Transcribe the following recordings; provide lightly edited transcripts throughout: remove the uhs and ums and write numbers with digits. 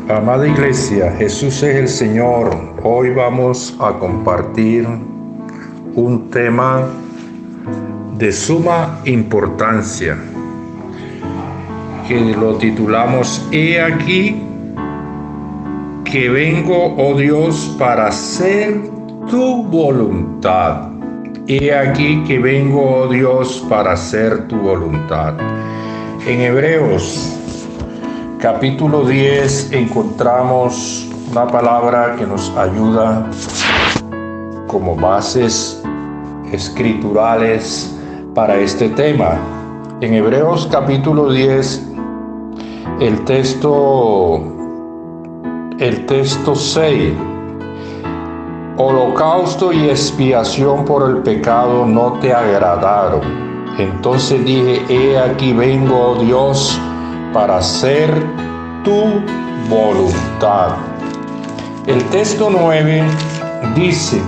Amada Iglesia, Jesús es el Señor. Hoy vamos a compartir un tema de suma importancia que lo titulamos He aquí que vengo, oh Dios, para hacer tu voluntad. He aquí que vengo, oh Dios, para hacer tu voluntad. En Hebreos capítulo 10 encontramos una palabra que nos ayuda como bases escriturales para este tema. En Hebreos capítulo 10, el texto 6, holocausto y expiación por el pecado no te agradaron. Entonces dije, he aquí vengo, oh Dios, para hacer tu voluntad. El texto 9 dice,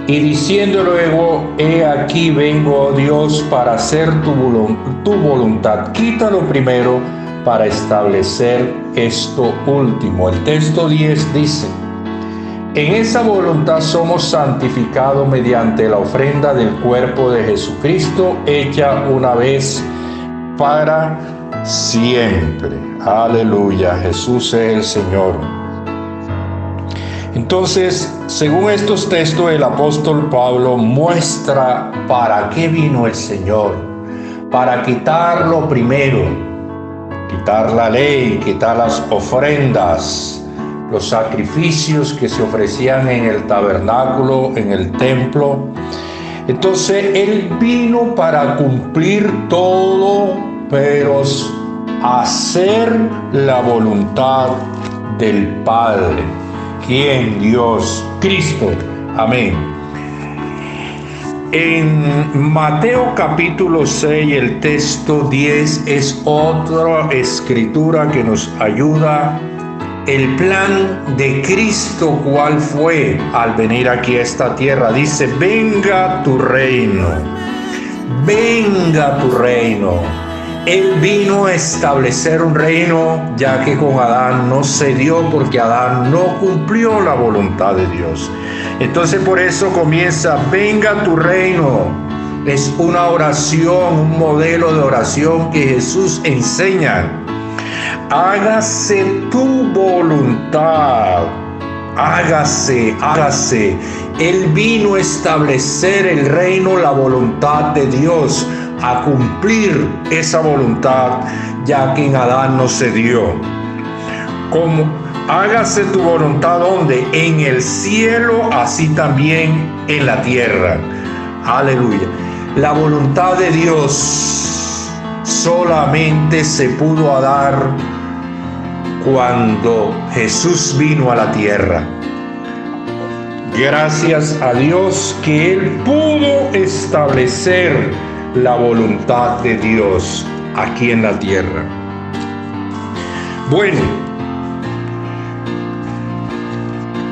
y diciendo luego, he aquí vengo, oh Dios, para hacer tu voluntad. Quítalo primero para establecer esto último. El texto 10 dice, en esa voluntad somos santificados mediante la ofrenda del cuerpo de Jesucristo, hecha una vez para siempre. Aleluya, Jesús es el Señor. Entonces, según estos textos, el apóstol Pablo muestra para qué vino el Señor. Para quitar lo primero, quitar la ley, quitar las ofrendas, los sacrificios que se ofrecían en el tabernáculo, en el templo. Entonces Él vino para cumplir todo, pero hacer la voluntad del Padre. ¿Quién? Dios, Cristo. Amén. En Mateo capítulo 6, el texto 10 es otra escritura que nos ayuda. El plan de Cristo, ¿cuál fue al venir aquí a esta tierra? Dice, venga tu reino, venga tu reino. Él vino a establecer un reino, ya que con Adán no se dio, porque Adán no cumplió la voluntad de Dios. Entonces por eso comienza, venga tu reino. Es una oración, un modelo de oración que Jesús enseña. Hágase tu voluntad, hágase. Él vino a establecer el reino, la voluntad de Dios, a cumplir esa voluntad, ya que en Adán no se dio. Como hágase tu voluntad, ¿dónde? En el cielo, así también en la tierra. Aleluya. La voluntad de Dios solamente se pudo dar cuando Jesús vino a la tierra. Gracias a Dios que Él pudo establecer la voluntad de Dios aquí en la tierra. Bueno,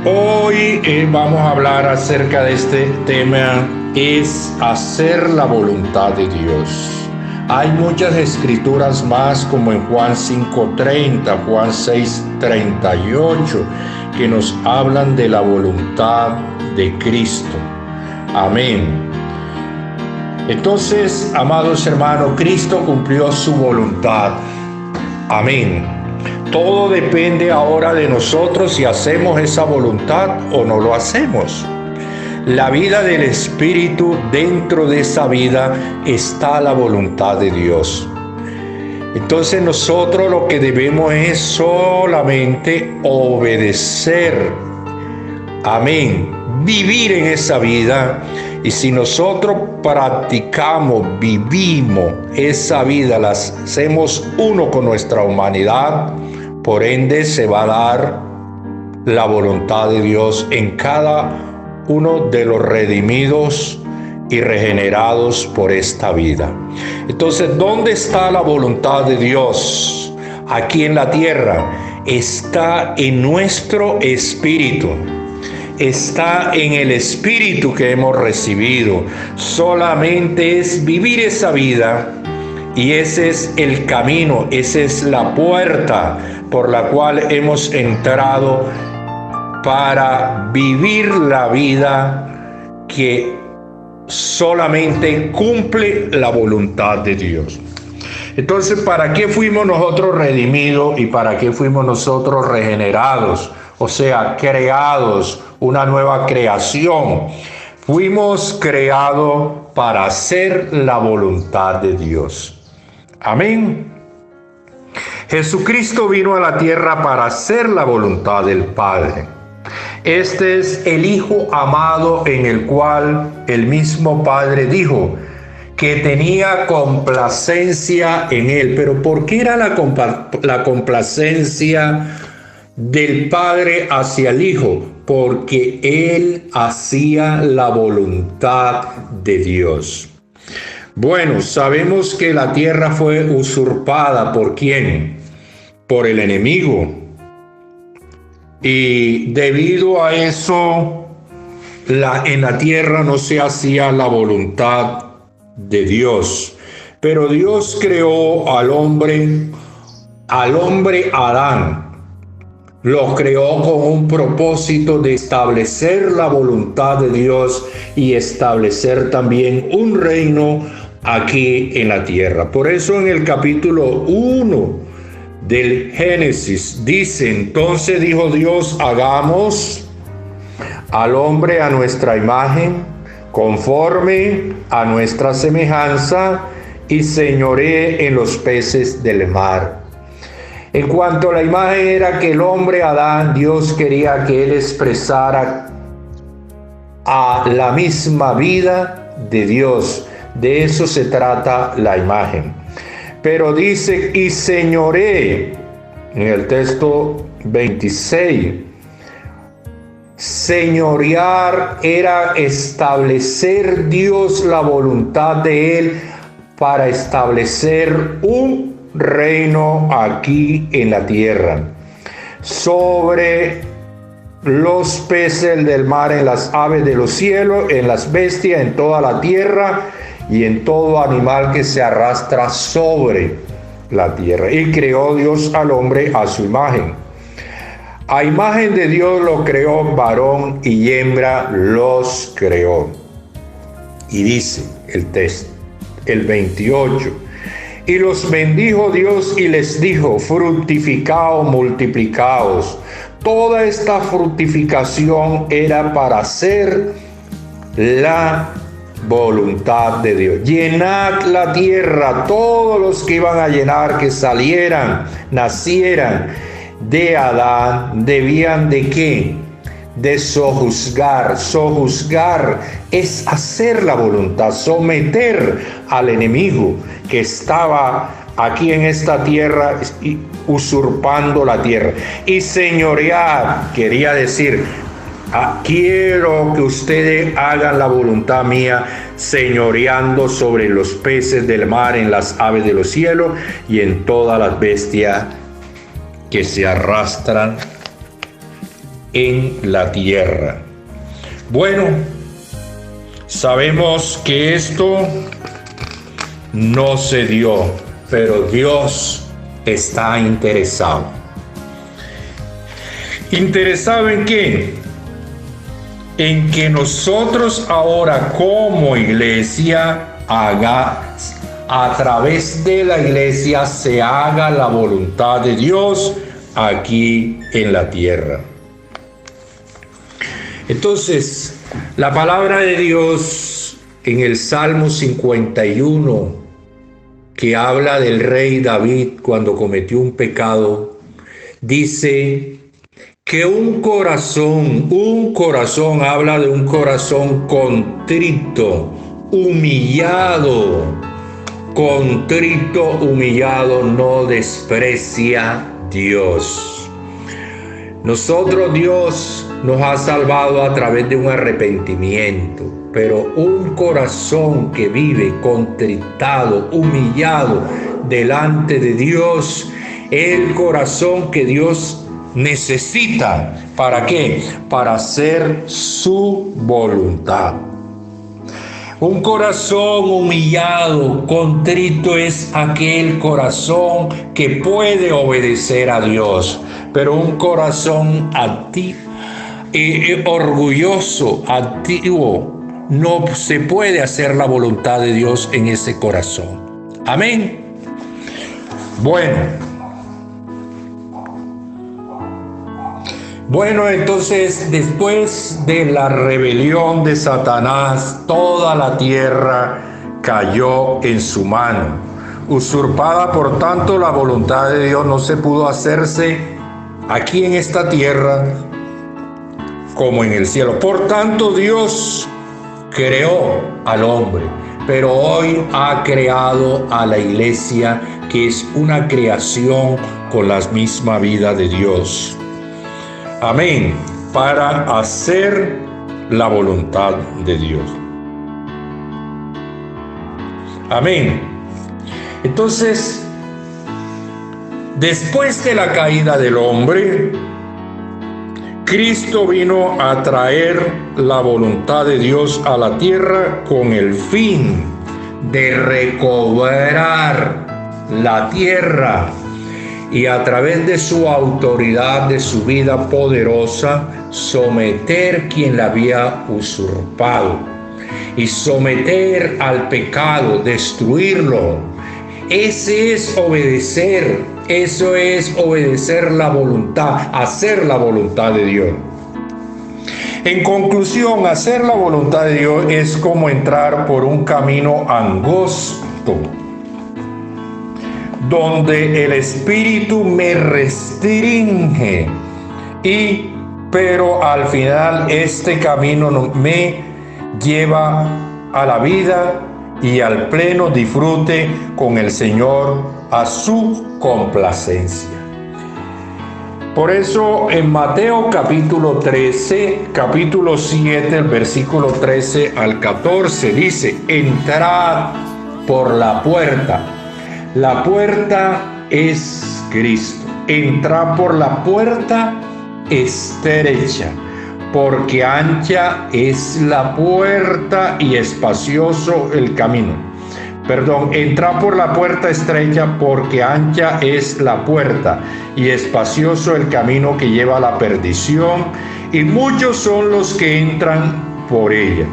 hoy vamos a hablar acerca de este tema, es hacer la voluntad de Dios. Hay muchas escrituras más, como en Juan 5:30, Juan 6:38, que nos hablan de la voluntad de Cristo. Amén. Entonces, amados hermanos, Cristo cumplió su voluntad. Amén. Todo depende ahora de nosotros si hacemos esa voluntad o no lo hacemos. La vida del Espíritu, dentro de esa vida está la voluntad de Dios. Entonces nosotros lo que debemos es solamente obedecer. Amén. Vivir en esa vida. Y si nosotros practicamos, vivimos esa vida, la hacemos uno con nuestra humanidad, por ende se va a dar la voluntad de Dios en cada uno de los redimidos y regenerados por esta vida. Entonces, ¿dónde está la voluntad de Dios? Aquí en la tierra. Está en nuestro espíritu. Está en el espíritu que hemos recibido. Solamente es vivir esa vida Y ese es el camino, esa es la puerta por la cual hemos entrado para vivir la vida que solamente cumple la voluntad de Dios. Entonces, ¿para qué fuimos nosotros redimidos y para qué fuimos nosotros regenerados? O sea, creados, una nueva creación. Fuimos creados para hacer la voluntad de Dios. Amén. Jesucristo vino a la tierra para hacer la voluntad del Padre. Este es el Hijo amado en el cual el mismo Padre dijo que tenía complacencia en él. Pero ¿por qué era la complacencia del Padre hacia el Hijo? Porque él hacía la voluntad de Dios. Bueno, sabemos que la tierra fue usurpada ¿por quién? Por el enemigo. Y debido a eso, en la tierra no se hacía la voluntad de Dios. Pero Dios creó al hombre Adán. Lo creó con un propósito de establecer la voluntad de Dios y establecer también un reino aquí en la tierra. Por eso en el capítulo 1 del Génesis dice: entonces dijo Dios, hagamos al hombre a nuestra imagen, conforme a nuestra semejanza, y señoree en los peces del mar. En cuanto a la imagen era que el hombre Adán, Dios quería que él expresara a la misma vida de Dios. De eso se trata la imagen. Pero dice, y señoree, en el texto 26, señorear era establecer Dios la voluntad de él para establecer un reino aquí en la tierra, sobre los peces del mar, en las aves de los cielos, en las bestias, en toda la tierra y en todo animal que se arrastra sobre la tierra. Y creó Dios al hombre a su imagen. A imagen de Dios lo creó, varón y hembra los creó. Y dice el texto, el 28, y los bendijo Dios y les dijo, fructificaos, multiplicaos. Toda esta fructificación era para hacer la voluntad de Dios. Llenad la tierra, todos los que iban a llenar, que salieran, nacieran de Adán, debían ¿de qué? De sojuzgar. Sojuzgar es hacer la voluntad, someter al enemigo que estaba aquí en esta tierra usurpando la tierra. Y señorear quería decir, quiero que ustedes hagan la voluntad mía, señoreando sobre los peces del mar, en las aves de los cielos y en todas las bestias que se arrastran en la tierra. Bueno, sabemos que esto no se dio, pero Dios está interesado. ¿Interesado en qué? En que nosotros ahora como iglesia a través de la iglesia se haga la voluntad de Dios aquí en la tierra. Entonces, la palabra de Dios en el Salmo 51, que habla del rey David cuando cometió un pecado, dice que un corazón habla de un corazón contrito, humillado. Contrito, humillado, no desprecia Dios. Nosotros, Dios nos ha salvado a través de un arrepentimiento, pero un corazón que vive contritado, humillado delante de Dios, el corazón que Dios necesita. ¿Para qué? Para hacer su voluntad. Un corazón humillado, contrito es aquel corazón que puede obedecer a Dios, pero un corazón orgulloso, activo, no se puede hacer la voluntad de Dios en ese corazón. Amén. Bueno, entonces después de la rebelión de Satanás, toda la tierra cayó en su mano. Usurpada, por tanto, la voluntad de Dios no se pudo hacerse aquí en esta tierra como en el cielo. Por tanto, Dios creó al hombre, pero hoy ha creado a la iglesia, que es una creación con la misma vida de Dios. Amén. Para hacer la voluntad de Dios. Amén. Entonces, después de la caída del hombre, Cristo vino a traer la voluntad de Dios a la tierra con el fin de recobrar la tierra y a través de su autoridad, de su vida poderosa, someter quien la había usurpado y someter al pecado, destruirlo. Ese es obedecer, eso es obedecer la voluntad, hacer la voluntad de Dios. En conclusión, hacer la voluntad de Dios es como entrar por un camino angosto, donde el espíritu me restringe, pero al final este camino me lleva a la vida y al pleno disfrute con el Señor, a su complacencia. Por eso en Mateo capítulo 13, capítulo 7, el versículo 13 al 14 dice: entrad por la puerta. La puerta es Cristo. Entrad por la puerta estrecha, porque ancha es la puerta y espacioso el camino. Entrad por la puerta estrecha, porque ancha es la puerta y espacioso el camino que lleva a la perdición, y muchos son los que entran por ella.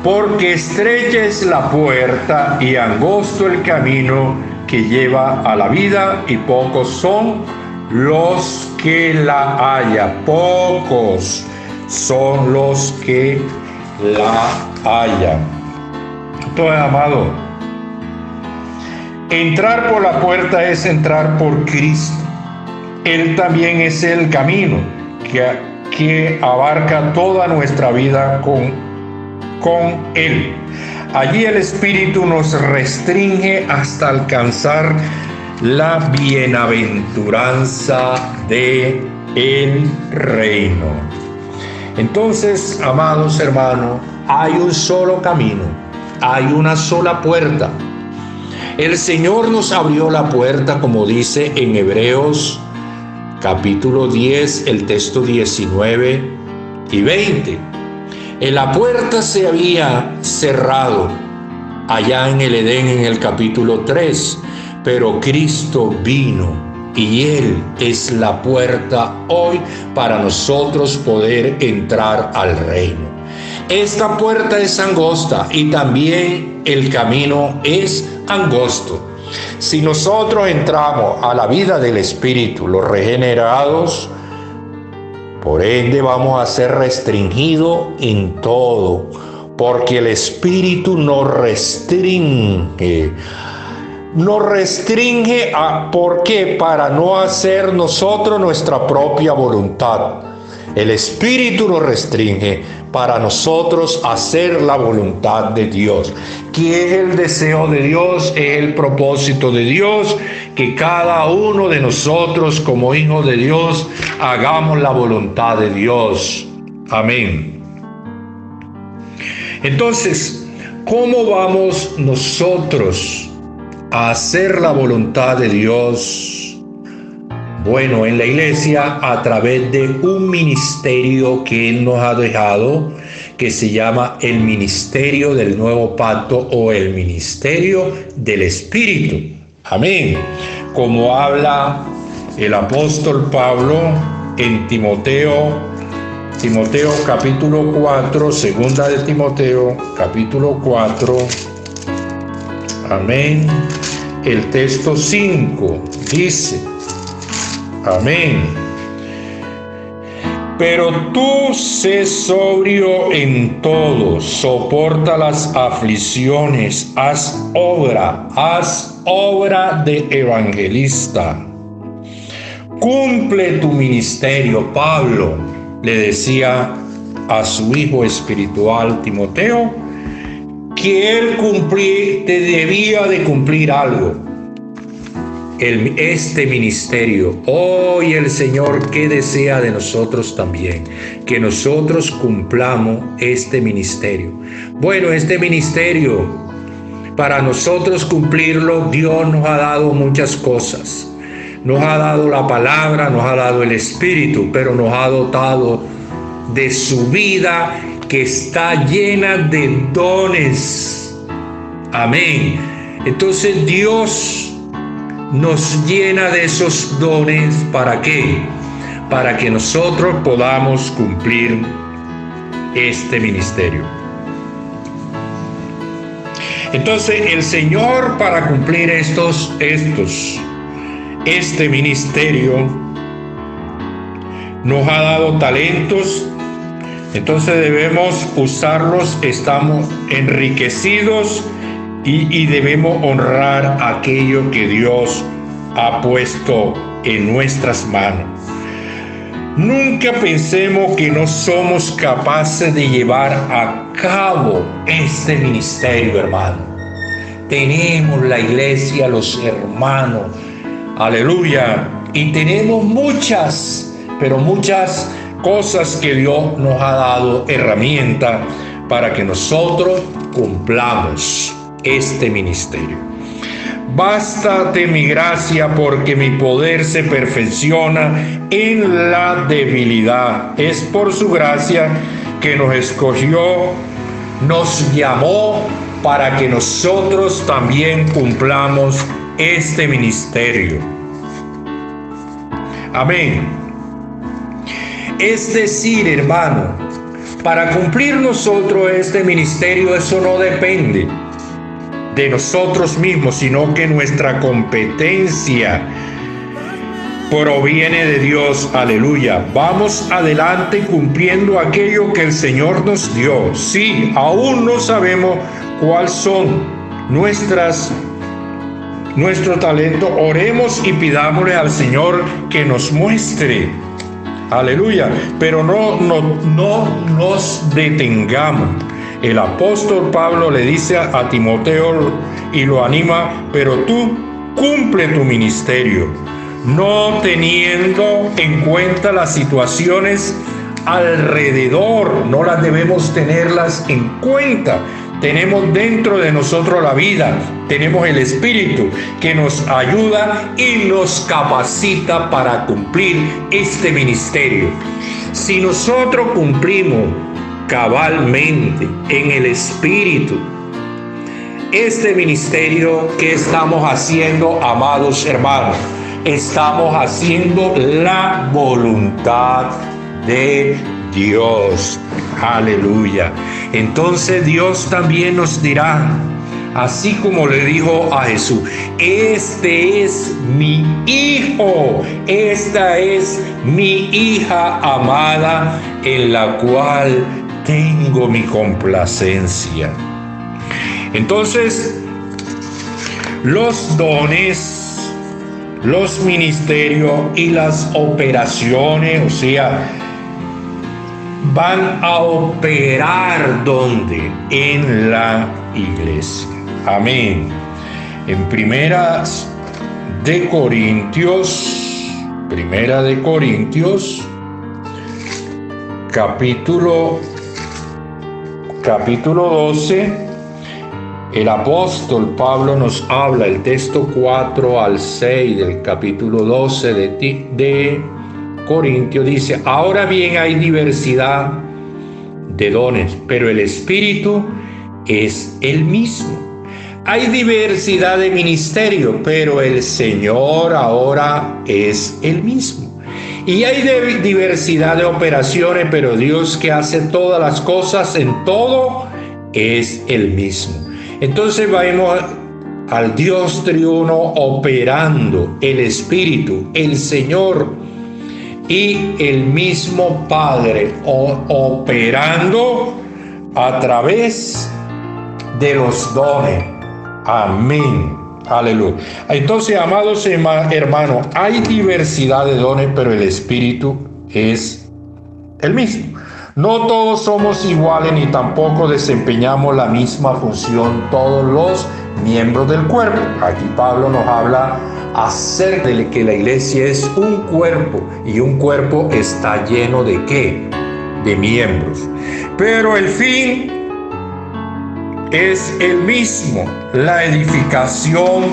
Porque estrecha es la puerta y angosto el camino que lleva a la vida, y pocos son los que la hallan. Pocos son los que la hallan. Entonces, amado, entrar por la puerta es entrar por Cristo. Él también es el camino que abarca toda nuestra vida con Él. Allí el Espíritu nos restringe hasta alcanzar la bienaventuranza de el reino. Entonces, amados hermanos, hay un solo camino, hay una sola puerta. El Señor nos abrió la puerta, como dice en Hebreos capítulo 10, el texto 19 y 20. La puerta se había cerrado allá en el Edén, en el capítulo 3, pero Cristo vino y Él es la puerta hoy para nosotros poder entrar al reino. Esta puerta es angosta y también el camino es angosto. Si nosotros entramos a la vida del Espíritu, los regenerados, por ende vamos a ser restringidos en todo, porque el Espíritu nos restringe. ¿Por qué? Para no hacer nosotros nuestra propia voluntad. El Espíritu nos restringe para nosotros hacer la voluntad de Dios. ¿Qué es el deseo de Dios? Es el propósito de Dios, que cada uno de nosotros como hijos de Dios hagamos la voluntad de Dios. Amén. Entonces, ¿cómo vamos nosotros a hacer la voluntad de Dios? Bueno, en la iglesia, a través de un ministerio que Él nos ha dejado, que se llama el ministerio del nuevo pacto o el ministerio del Espíritu. Amén. Como habla el apóstol Pablo en Timoteo capítulo 4, segunda de Timoteo capítulo 4. Amén. El texto 5 dice, amén. Pero tú sé sobrio en todo, soporta las aflicciones, haz obra de evangelista. Cumple tu ministerio. Pablo le decía a su hijo espiritual Timoteo que él debía de cumplir algo. Este ministerio, hoy el Señor que desea de nosotros también, que nosotros cumplamos este ministerio. Bueno, este ministerio, para nosotros cumplirlo, Dios nos ha dado muchas cosas. Nos ha dado la palabra, nos ha dado el Espíritu, pero nos ha dotado de su vida que está llena de dones. Amén. Entonces Dios nos llena de esos dones. ¿Para qué? Para que nosotros podamos cumplir este ministerio. Entonces el Señor, para cumplir este ministerio, nos ha dado talentos. Entonces debemos usarlos, estamos enriquecidos y debemos honrar aquello que Dios ha puesto en nuestras manos. Nunca pensemos que no somos capaces de llevar a cabo este ministerio, hermano. Tenemos la iglesia, los hermanos, aleluya, y tenemos muchas cosas que Dios nos ha dado, herramientas para que nosotros cumplamos este ministerio. Bástate mi gracia, porque mi poder se perfecciona en la debilidad. Es por su gracia que nos escogió, nos llamó para que nosotros también cumplamos este ministerio. Amén. Es decir, hermano, para cumplir nosotros este ministerio, eso no depende de nosotros mismos, sino que nuestra competencia proviene de Dios. Aleluya. Vamos adelante cumpliendo aquello que el Señor nos dio. Sí, aún no sabemos cuáles son nuestro talento. Oremos y pidámosle al Señor que nos muestre. Aleluya. Pero no nos detengamos. El apóstol Pablo le dice a Timoteo y lo anima, pero tú cumple tu ministerio, no teniendo en cuenta las situaciones alrededor, no las debemos tenerlas en cuenta. Tenemos dentro de nosotros la vida, tenemos el Espíritu que nos ayuda y nos capacita para cumplir este ministerio. Si nosotros cumplimos cabalmente en el Espíritu este ministerio, que estamos haciendo, amados hermanos, estamos haciendo la voluntad de Dios. Aleluya. Entonces Dios también nos dirá, así como le dijo a Jesús: este es mi hijo, esta es mi hija amada, en la cual tengo mi complacencia. Entonces, los dones, los ministerios y las operaciones, o sea, van a operar ¿dónde? En la iglesia. Amén. En Primera de Corintios, capítulo 12, el apóstol Pablo nos habla, el texto 4 al 6 del capítulo 12 de Corintios, dice: ahora bien hay diversidad de dones, pero el Espíritu es el mismo. Hay diversidad de ministerio, pero el Señor ahora es el mismo. Y hay diversidad de operaciones, pero Dios, que hace todas las cosas en todo, es el mismo. Entonces vemos al Dios triuno operando, el Espíritu, el Señor y el mismo Padre operando a través de los dones. Amén. Aleluya. Entonces, amados hermanos, hay diversidad de dones, pero el Espíritu es el mismo. No todos somos iguales, ni tampoco desempeñamos la misma función todos los miembros del cuerpo. Aquí Pablo nos habla acerca de que la iglesia es un cuerpo, y un cuerpo está lleno ¿de qué? De miembros. Pero el fin es el mismo, la edificación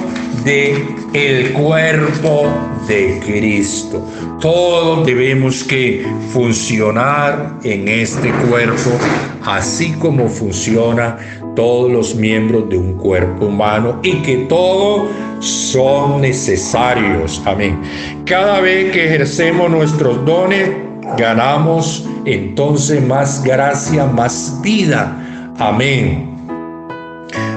del cuerpo de Cristo. Todos debemos que funcionar en este cuerpo, así como funcionan todos los miembros de un cuerpo humano, y que todos son necesarios. Amén. Cada vez que ejercemos nuestros dones, ganamos entonces más gracia, más vida. Amén.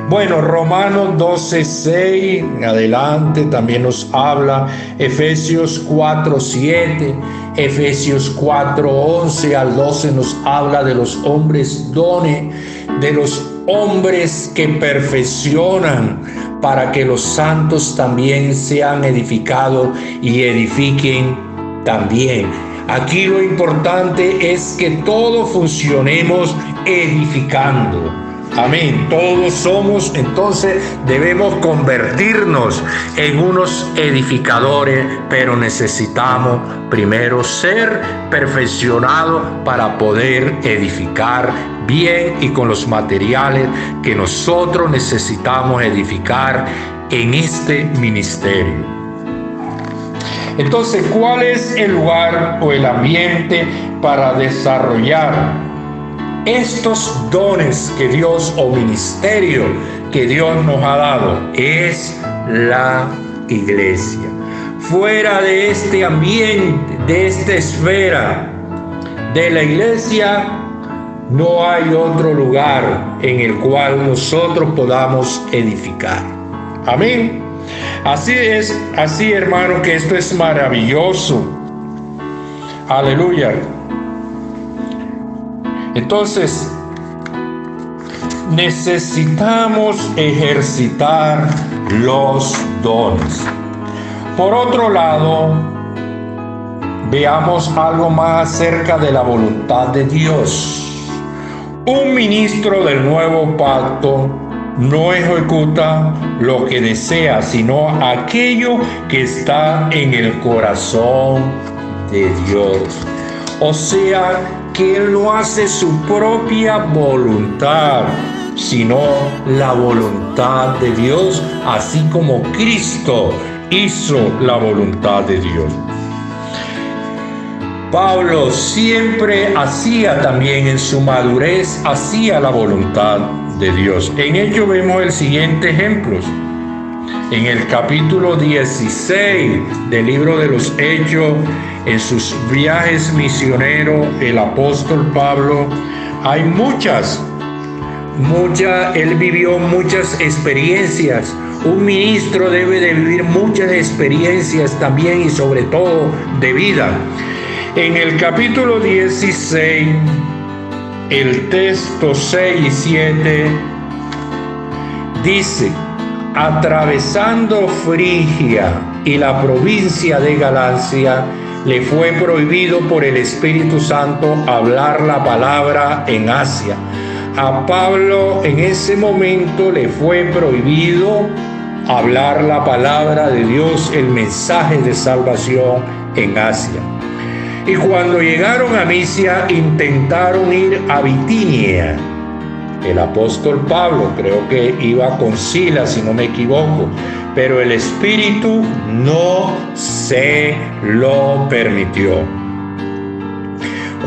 Bueno, Romanos 12:6 en adelante también nos habla, Efesios 4:7, Efesios 4:11 al 12 nos habla de los hombres dones, de los hombres que perfeccionan para que los santos también sean edificados y edifiquen también. Aquí lo importante es que todos funcionemos edificando. Amén. Todos somos, entonces debemos convertirnos en unos edificadores, pero necesitamos primero ser perfeccionados para poder edificar bien y con los materiales que nosotros necesitamos edificar en este ministerio. Entonces, ¿cuál es el lugar o el ambiente para desarrollar estos dones que Dios, o ministerio que Dios nos ha dado? Es la iglesia. Fuera de este ambiente, de esta esfera de la iglesia, no hay otro lugar en el cual nosotros podamos edificar. Amén. Así es, así, hermano, que esto es maravilloso. Aleluya. Entonces, necesitamos ejercitar los dones. Por otro lado, veamos algo más acerca de la voluntad de Dios. Un ministro del nuevo pacto no ejecuta lo que desea, sino aquello que está en el corazón de Dios. O sea, que Él no hace su propia voluntad, sino la voluntad de Dios, así como Cristo hizo la voluntad de Dios. Pablo siempre hacía también, en su madurez, hacía la voluntad de Dios. En ello vemos el siguiente ejemplo. En el capítulo 16 del libro de los Hechos, en sus viajes misioneros, el apóstol Pablo, hay él vivió muchas experiencias. Un ministro debe de vivir muchas experiencias también, y sobre todo de vida. En el capítulo 16, el texto 6 y 7 dice: atravesando Frigia y la provincia de Galacia, le fue prohibido por el Espíritu Santo hablar la palabra en Asia. A Pablo en ese momento le fue prohibido hablar la palabra de Dios, el mensaje de salvación en Asia. Y cuando llegaron a Misia, intentaron ir a Bitinia. el apóstol Pablo, creo que iba con Silas, si no me equivoco, pero el Espíritu no se lo permitió.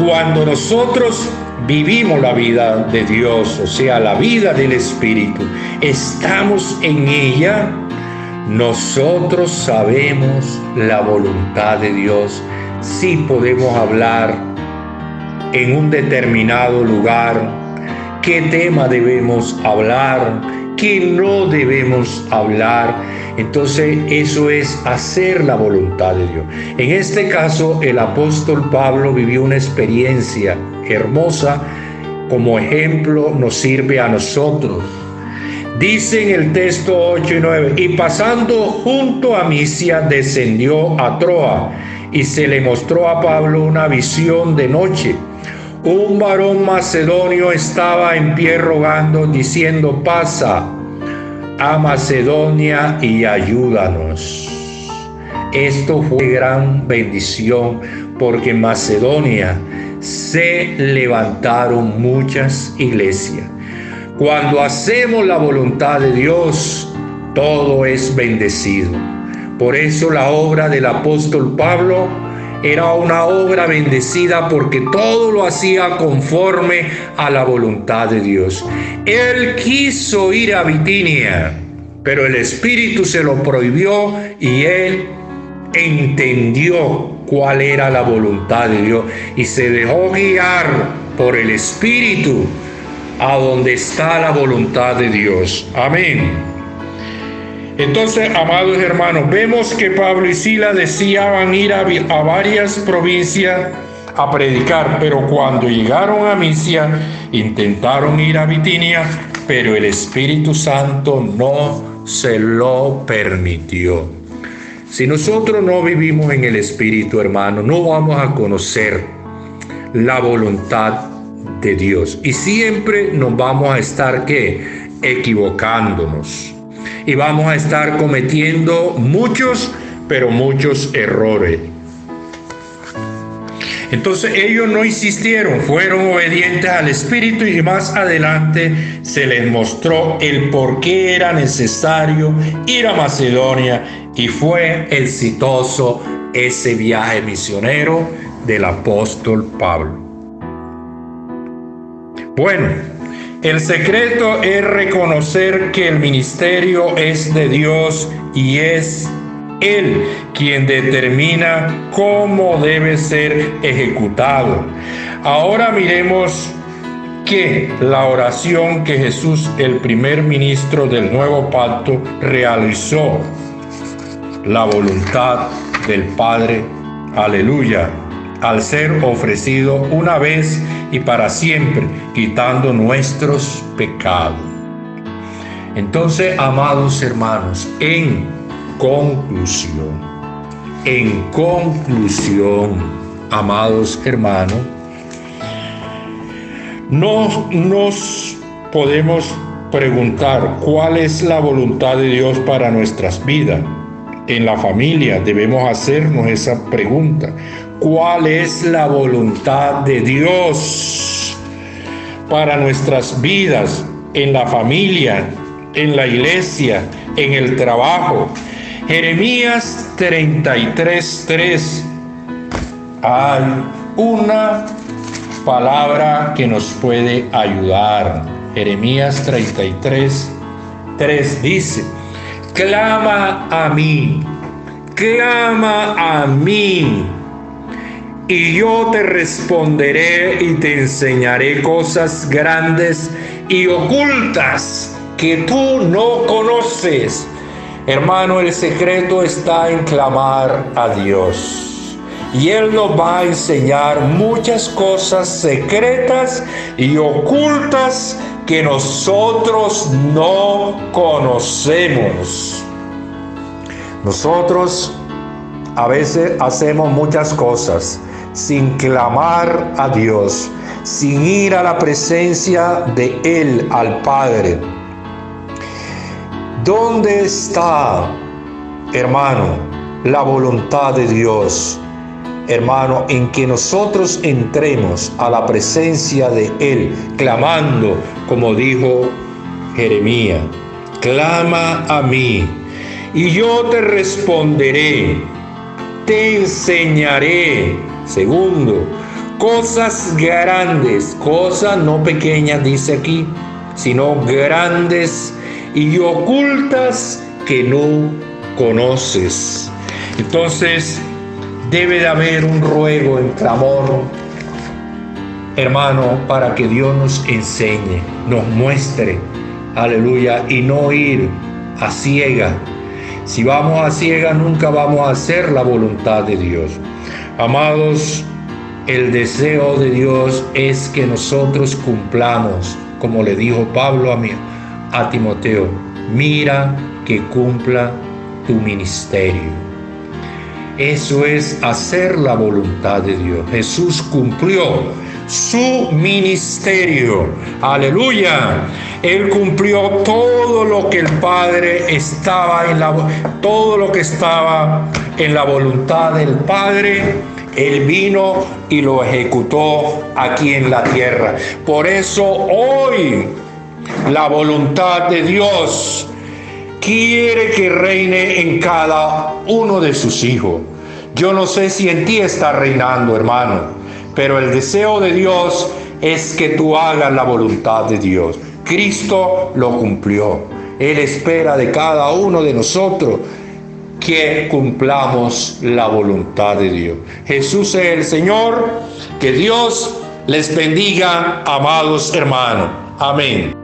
Cuando nosotros vivimos la vida de Dios, o sea, la vida del Espíritu, estamos en ella, nosotros sabemos la voluntad de Dios. Sí podemos hablar en un determinado lugar, qué tema debemos hablar, qué no debemos hablar. Entonces eso es hacer la voluntad de Dios. En este caso, el apóstol Pablo vivió una experiencia hermosa. Como ejemplo nos sirve a nosotros. Dice en el texto 8 y 9, y pasando junto a Misia, descendió a Troa, y se le mostró a Pablo una visión de noche. Un varón macedonio estaba en pie rogando, diciendo, pasa a Macedonia y ayúdanos. Esto fue gran bendición, porque en Macedonia se levantaron muchas iglesias. Cuando hacemos la voluntad de Dios, todo es bendecido. Por eso la obra del apóstol Pablo era una obra bendecida, porque todo lo hacía conforme a la voluntad de Dios. Él quiso ir a Bitinia, pero el Espíritu se lo prohibió y él entendió cuál era la voluntad de Dios y se dejó guiar por el Espíritu a donde está la voluntad de Dios. Amén. Entonces, amados hermanos, vemos que Pablo y Silas deseaban ir a varias provincias a predicar, pero cuando llegaron a Misia, intentaron ir a Bitinia, pero el Espíritu Santo no se lo permitió. Si nosotros no vivimos en el Espíritu, hermano, no vamos a conocer la voluntad de Dios. Y siempre nos vamos a estar, ¿qué? Equivocándonos. Y vamos a estar cometiendo muchos errores. Entonces ellos no insistieron, fueron obedientes al Espíritu, y más adelante se les mostró el por qué era necesario ir a Macedonia, y fue exitoso ese viaje misionero del apóstol Pablo. Bueno, el secreto es reconocer que el ministerio es de Dios y es Él quien determina cómo debe ser ejecutado. Ahora miremos que la oración que Jesús, el primer ministro del nuevo pacto, realizó, la voluntad del Padre, aleluya, al ser ofrecido una vez y para siempre, quitando nuestros pecados. Entonces, amados hermanos, en conclusión, amados hermanos, no nos podemos preguntar cuál es la voluntad de Dios para nuestras vidas. En la familia debemos hacernos esa pregunta. ¿Cuál es la voluntad de Dios para nuestras vidas? En la familia, en la iglesia, en el trabajo. Jeremías 33:3. Hay una palabra que nos puede ayudar. Jeremías 33:3 dice: clama a mí, y yo te responderé y te enseñaré cosas grandes y ocultas que tú no conoces. Hermano, el secreto está en clamar a Dios. Y Él nos va a enseñar muchas cosas secretas y ocultas que nosotros no conocemos. Nosotros a veces hacemos muchas cosas sin clamar a Dios, sin ir a la presencia de Él, al Padre. ¿Dónde está, hermano, la voluntad de Dios? hermano, en que nosotros entremos a la presencia de Él, clamando, como dijo Jeremías, clama a mí, y yo te responderé, te enseñaré. Segundo, cosas grandes, cosas no pequeñas, dice aquí, sino grandes y ocultas que no conoces. Entonces, debe de haber un ruego en clamor, hermano, para que Dios nos enseñe, nos muestre, aleluya, y no ir a ciega. Si vamos a ciega, nunca vamos a hacer la voluntad de Dios. Amados, el deseo de Dios es que nosotros cumplamos, como le dijo Pablo a Timoteo, mira que cumpla tu ministerio. Eso es hacer la voluntad de Dios. Jesús cumplió su ministerio. Aleluya. Él cumplió todo lo que el Padre estaba todo lo que estaba en la voluntad del Padre. Él vino y lo ejecutó aquí en la tierra. Por eso hoy la voluntad de Dios quiere que reine en cada uno de sus hijos. Yo no sé si en ti está reinando, hermano, pero el deseo de Dios es que tú hagas la voluntad de Dios. Cristo lo cumplió. Él espera de cada uno de nosotros que cumplamos la voluntad de Dios. Jesús es el Señor. Que Dios les bendiga, amados hermanos. Amén.